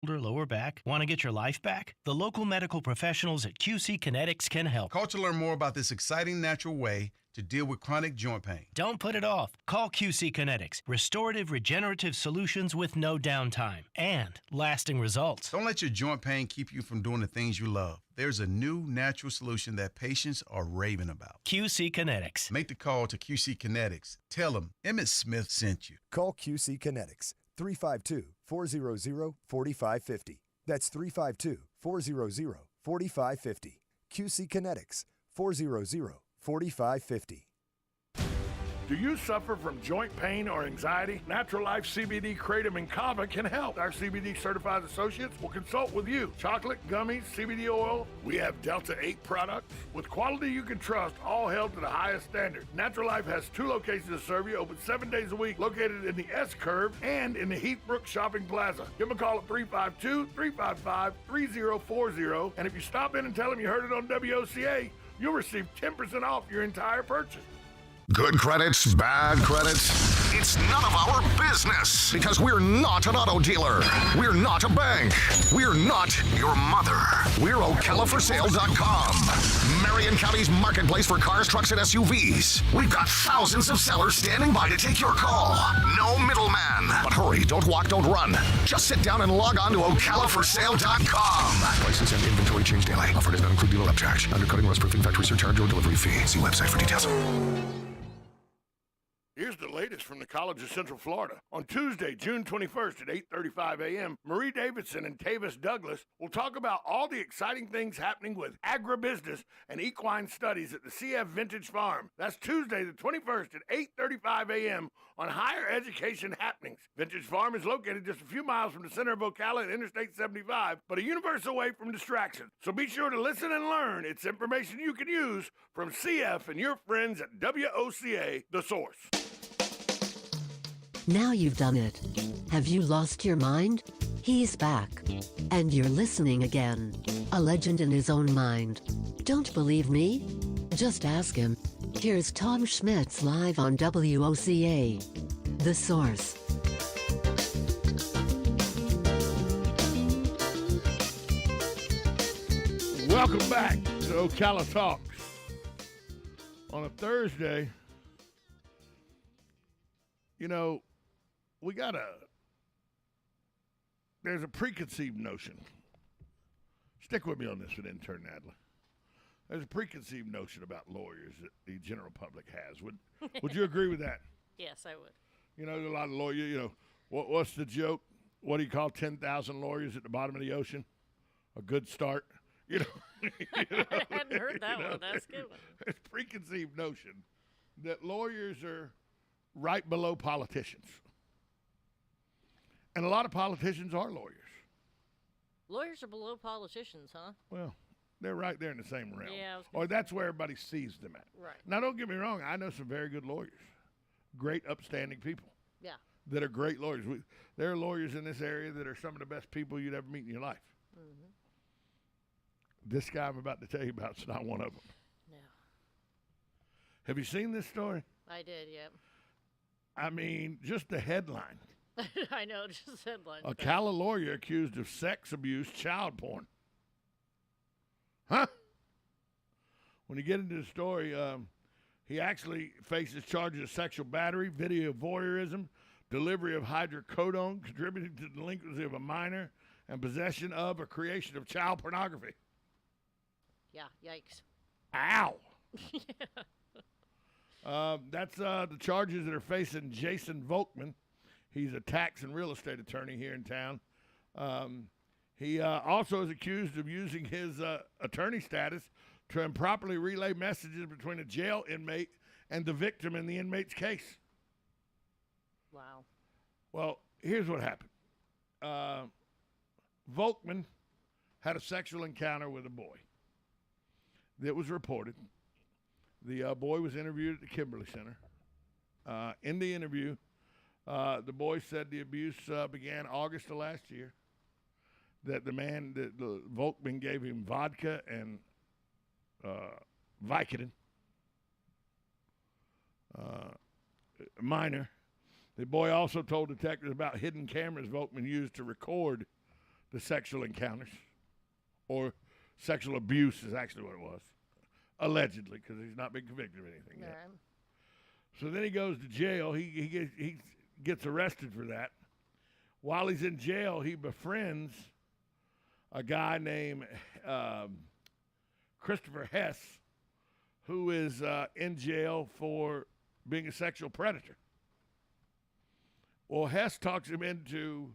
lower back? Want to get your life back? The local medical professionals at QC Kinetics can help. Call to learn more about this exciting natural way to deal with chronic joint pain. Don't put it off. Call QC Kinetics. Restorative regenerative solutions with no downtime and lasting results. Don't let your joint pain keep you from doing the things you love. There's a new natural solution that patients are raving about. QC Kinetics. Make the call to QC Kinetics. Tell them Emmett Smith sent you. Call QC Kinetics, 352-400-4550. That's 352-400-4550. QC Kinetics, 400-4550. Do you suffer from joint pain or anxiety? Natural Life CBD Kratom and Kava can help. Our CBD certified associates will consult with you. Chocolate, gummies, CBD oil. We have Delta 8 products with quality you can trust, all held to the highest standard. Natural Life has 2 locations to serve you, open 7 days a week, located in the S-Curve and in the Heathbrook Shopping Plaza. Give them a call at 352-355-3040. And if you stop in and tell them you heard it on WOCA, you'll receive 10% off your entire purchase. Good credits, bad credits. It's none of our business because we're not an auto dealer. We're not a bank. We're not your mother. We're OcalaForSale.com. Marion County's marketplace for cars, trucks, and SUVs. We've got thousands of sellers standing by to take your call. No middleman. But hurry, don't walk, don't run. Just sit down and log on to OcalaForSale.com. Prices and inventory change daily. Offer does not include dealer upcharge. Undercutting, rust-proofing, factory surcharge, or delivery fee. See website for details. Here's the latest from the College of Central Florida. On Tuesday, June 21st at 8:35 a.m., Marie Davidson and Tavis Douglas will talk about all the exciting things happening with agribusiness and equine studies at the CF Vintage Farm. That's Tuesday the 21st at 8:35 a.m. on Higher Education Happenings. Vintage Farm is located just a few miles from the center of Ocala and Interstate 75, but a universe away from distractions. So be sure to listen and learn. It's information you can use from CF and your friends at WOCA, The Source. Now you've done it. Have you lost your mind? He's back. And you're listening again. A legend in his own mind. Don't believe me? Just ask him. Here's Tom Schmitz live on WOCA. The Source. Welcome back to Ocala Talks. On a Thursday, you know, there's a preconceived notion. Stick with me on this one, Intern Nadler. There's a preconceived notion about lawyers that the general public has. Would you agree with that? Yes, I would. You know, there's a lot of lawyers, what's the joke? What do you call 10,000 lawyers at the bottom of the ocean? A good start? I hadn't heard that one. That's a good one. There's a preconceived notion that lawyers are right below politicians. And a lot of politicians are lawyers. Lawyers are below politicians, huh? Well, they're right there in the same realm. Yeah, or that's where everybody sees them at. Right. Now, don't get me wrong. I know some very good lawyers, great, upstanding people. Yeah. That are great lawyers. There are lawyers in this area that are some of the best people you'd ever meet in your life. Mm-hmm. This guy I'm about to tell you about is not one of them. No. Have you seen this story? I did, yep. I mean, just the headline. I know, just headline. Ocala lawyer accused of sex abuse, child porn. Huh? When you get into the story, he actually faces charges of sexual battery, video voyeurism, delivery of hydrocodone, contributing to the delinquency of a minor, and possession of or creation of child pornography. Yeah, yikes. Ow. That's the charges that are facing Jason Volkman. He's a tax and real estate attorney here in town. He also is accused of using his attorney status to improperly relay messages between a jail inmate and the victim in the inmate's case. Wow. Well, here's what happened. Volkman had a sexual encounter with a boy. That was reported. The boy was interviewed at the Kimberly Center. In the interview, the boy said the abuse began August of last year. That the Volkman gave him vodka and Vicodin. Minor. The boy also told detectives about hidden cameras Volkman used to record the sexual encounters, or sexual abuse is actually what it was, allegedly, because he's not been convicted of anything yet. Right. So then he goes to jail. He gets arrested for that. While he's in jail, he befriends a guy named Christopher Hess, who is in jail for being a sexual predator. Well, Hess talks him into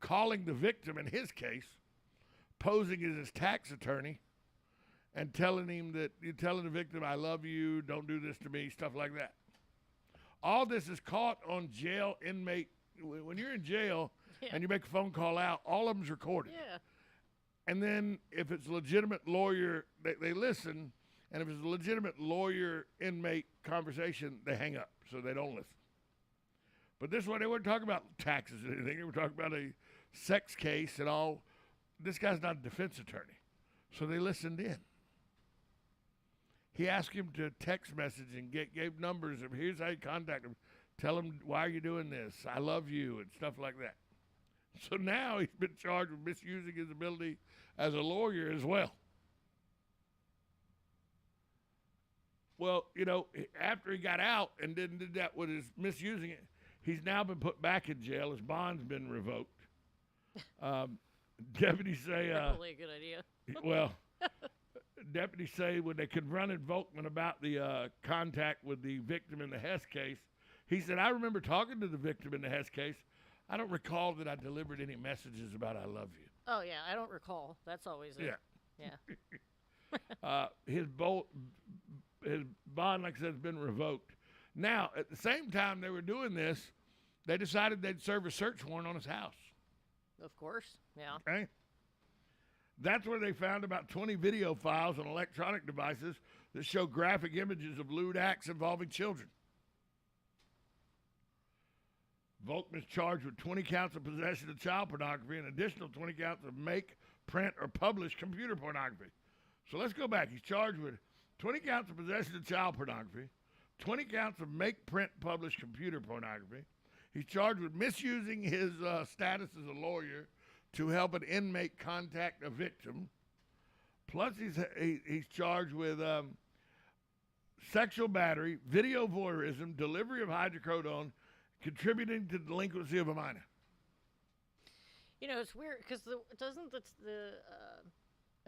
calling the victim in his case, posing as his tax attorney, and telling the victim, I love you, don't do this to me, stuff like that. All this is caught on jail inmate. When you're in jail and you make a phone call out, all of them's recorded. Yeah. And then if it's a legitimate lawyer, they listen. And if it's a legitimate lawyer-inmate conversation, they hang up, so they don't listen. But this one, they weren't talking about taxes or anything. They were talking about a sex case and all. This guy's not a defense attorney, so they listened in. He asked him to text message and gave numbers of here's how you contact him. Tell him, why are you doing this? I love you, and stuff like that. So now he's been charged with misusing his ability as a lawyer as well. Well, after he got out and did that with his misusing it, he's now been put back in jail. His bond's been revoked. Deputies say... Probably a good idea. Well, deputies say when they confronted Volkman about the contact with the victim in the Hess case, he said, I remember talking to the victim in the Hess case. I don't recall that I delivered any messages about I love you. Oh, yeah, I don't recall. That's always it. Yeah. His bond, like I said, has been revoked. Now, at the same time they were doing this, they decided they'd serve a search warrant on his house. Of course, yeah. Okay? That's where they found about 20 video files on electronic devices that show graphic images of lewd acts involving children. Volkman is charged with 20 counts of possession of child pornography and additional 20 counts of make, print, or publish computer pornography. So let's go back. He's charged with 20 counts of possession of child pornography, 20 counts of make, print, publish computer pornography. He's charged with misusing his status as a lawyer to help an inmate contact a victim. Plus, he's charged with sexual battery, video voyeurism, delivery of hydrocodone, contributing to delinquency of a minor. It's weird because doesn't the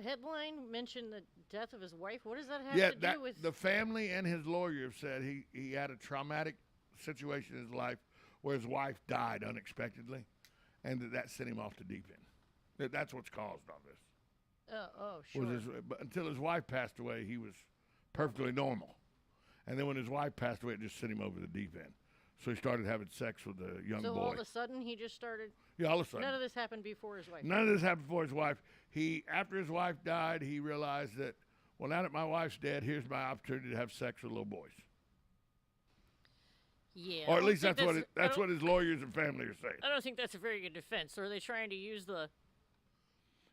headline mention the death of his wife? What does that have to do with? The family and his lawyer have said he had a traumatic situation in his life where his wife died unexpectedly, and that sent him off the deep end. That's what's caused all this. Sure. But until his wife passed away, he was perfectly normal. And then when his wife passed away, it just sent him over the deep end. So he started having sex with a young boy. So all of a sudden he just started? Yeah, all of a sudden. None of this happened before his wife? None of this happened before his wife. After his wife died, he realized that, well, now that my wife's dead, here's my opportunity to have sex with little boys. Yeah. Or at least that's what his lawyers and family are saying. I don't think that's a very good defense. Or are they trying to use the...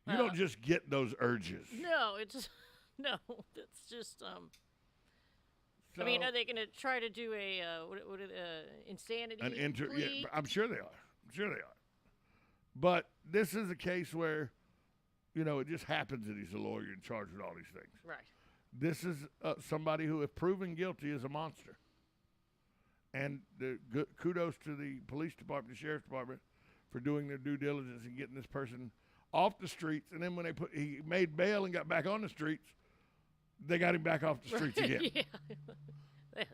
You don't just get those urges. No, it's just... No, it's just... So, I mean, are they going to try to do a insanity plea? Yeah, I'm sure they are. But this is a case where, it just happens that he's a lawyer in charge with all these things. Right. This is somebody who, if proven guilty, is a monster. And kudos to the police department, the sheriff's department, for doing their due diligence and getting this person off the streets. And then when he made bail and got back on the streets, they got him back off the streets again.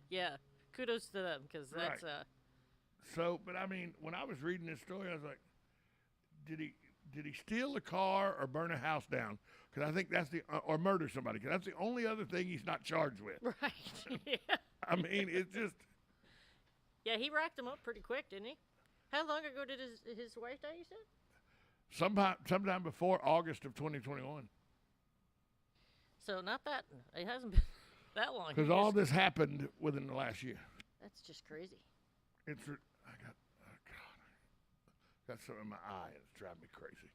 Yeah. Kudos to them, because that's... Right. So, but I mean, when I was reading this story, I was like, did he steal a car or burn a house down? Because I think that's or murder somebody. Because that's the only other thing he's not charged with. Right. Yeah. I mean, it's just... Yeah, he racked them up pretty quick, didn't he? How long ago did his wife die, you said? Sometime before August of 2021. So not that, it hasn't been that long. Because all this happened within the last year. That's just crazy. I got something in my eye. It's driving me crazy.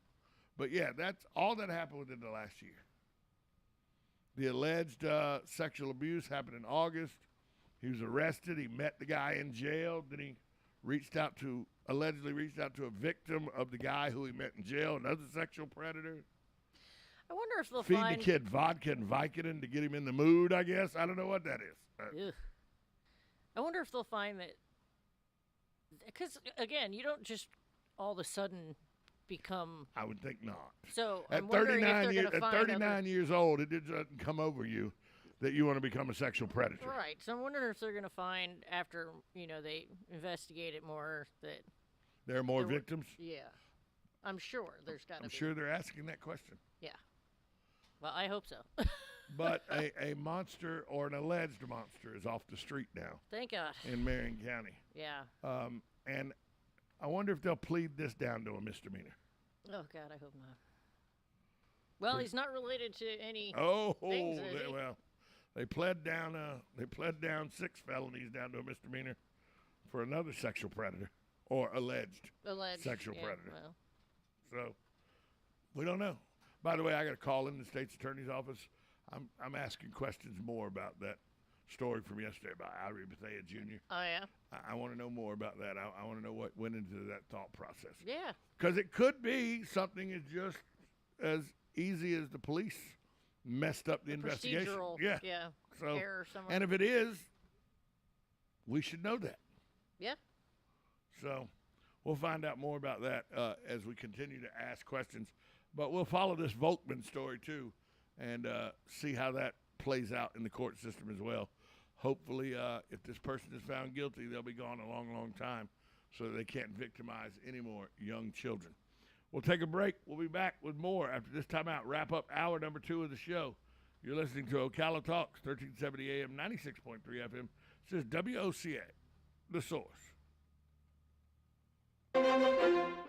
But yeah, that's all that happened within the last year. The alleged sexual abuse happened in August. He was arrested. He met the guy in jail. Then he allegedly reached out to a victim of the guy who he met in jail, another sexual predator. I wonder if they'll Feed find... the kid vodka and Vicodin to get him in the mood, I guess. I don't know what that is. Ugh. I wonder if they'll find that... Because, again, you don't just all of a sudden become... I would think not. So, At I'm wondering if they're going to find 39 years old, it doesn't come over you that you want to become a sexual predator. Right. So I'm wondering if they're going to find, after, they investigate it more, that... There are more victims? Yeah. I'm sure there's got to be. I'm sure they're asking that question. Yeah. Well, I hope so. But a monster or an alleged monster is off the street now. Thank God. In Marion County. Yeah. And I wonder if they'll plead this down to a misdemeanor. Oh, God, I hope not. Well, he's not related to any things, is he? Well, they pled down 6 felonies down to a misdemeanor for another sexual predator or alleged sexual predator. Well. So we don't know. By the way, I got a call in the state's attorney's office. I'm asking questions more about that story from yesterday about Irie Bethea Jr. Oh, yeah? I want to know more about that. I want to know what went into that thought process. Yeah. Because it could be something as just as easy as the police messed up the investigation. Procedural, Yeah. So, error somewhere. and if it is, we should know that. Yeah. So we'll find out more about that as we continue to ask questions. But we'll follow this Volkman story, too, and see how that plays out in the court system as well. Hopefully, if this person is found guilty, they'll be gone a long, long time so that they can't victimize any more young children. We'll take a break. We'll be back with more after this timeout. Wrap up hour number 2 of the show. You're listening to Ocala Talks, 1370 AM, 96.3 FM. This is WOCA, The Source.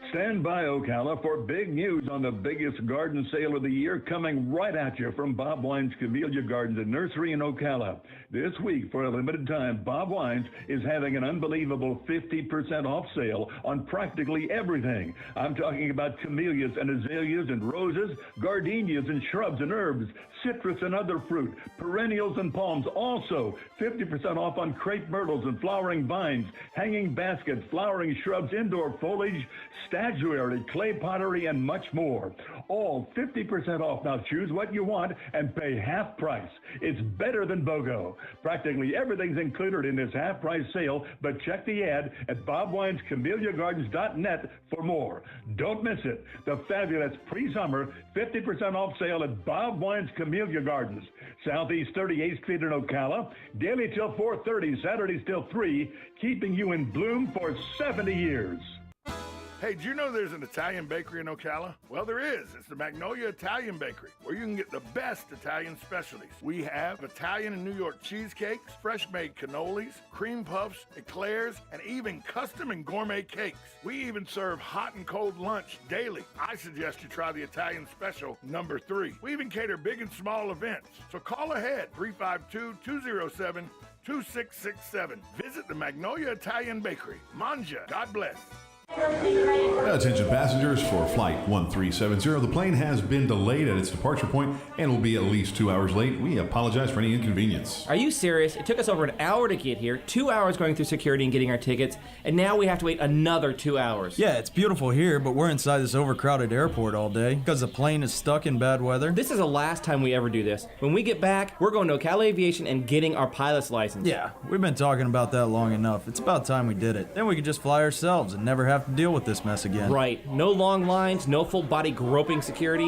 Stand by, Ocala, for big news on the biggest garden sale of the year coming right at you from Bob Wine's Camellia Gardens and Nursery in Ocala. This week, for a limited time, Bob Wines is having an unbelievable 50% off sale on practically everything. I'm talking about camellias and azaleas and roses, gardenias and shrubs and herbs, citrus and other fruit, perennials and palms. Also, 50% off on crepe myrtles and flowering vines, hanging baskets, flowering shrubs, indoor foliage, statuary, clay pottery, and much more. All 50% off. Now choose what you want and pay half price. It's better than BOGO. Practically everything's included in this half price sale, but check the ad at bobwinescamelliagardens.net for more. Don't miss it. The fabulous pre-summer 50% off sale at Bob Wine's Camellia Gardens, Southeast 38th Street in Ocala, daily till 4:30, Saturdays till 3, keeping you in bloom for 70 years. Hey, did you know there's an Italian bakery in Ocala? Well, there is. It's the Magnolia Italian Bakery, where you can get the best Italian specialties. We have Italian and New York cheesecakes, fresh-made cannolis, cream puffs, eclairs, and even custom and gourmet cakes. We even serve hot and cold lunch daily. I suggest you try the Italian special number 3. We even cater big and small events. So call ahead, 352-207-2667. Visit the Magnolia Italian Bakery. Manja. God bless. Attention passengers for Flight 1370. The plane has been delayed at its departure point and will be at least 2 hours late. We apologize for any inconvenience. Are you serious? It took us over an hour to get here, 2 hours going through security and getting our tickets, and now we have to wait another 2 hours. Yeah, it's beautiful here, but we're inside this overcrowded airport all day because the plane is stuck in bad weather. This is the last time we ever do this. When we get back, we're going to Ocala Aviation and getting our pilot's license. Yeah, we've been talking about that long enough. It's about time we did it. Then we could just fly ourselves and never have to deal with this mess again. Right. No long lines, no full body groping security.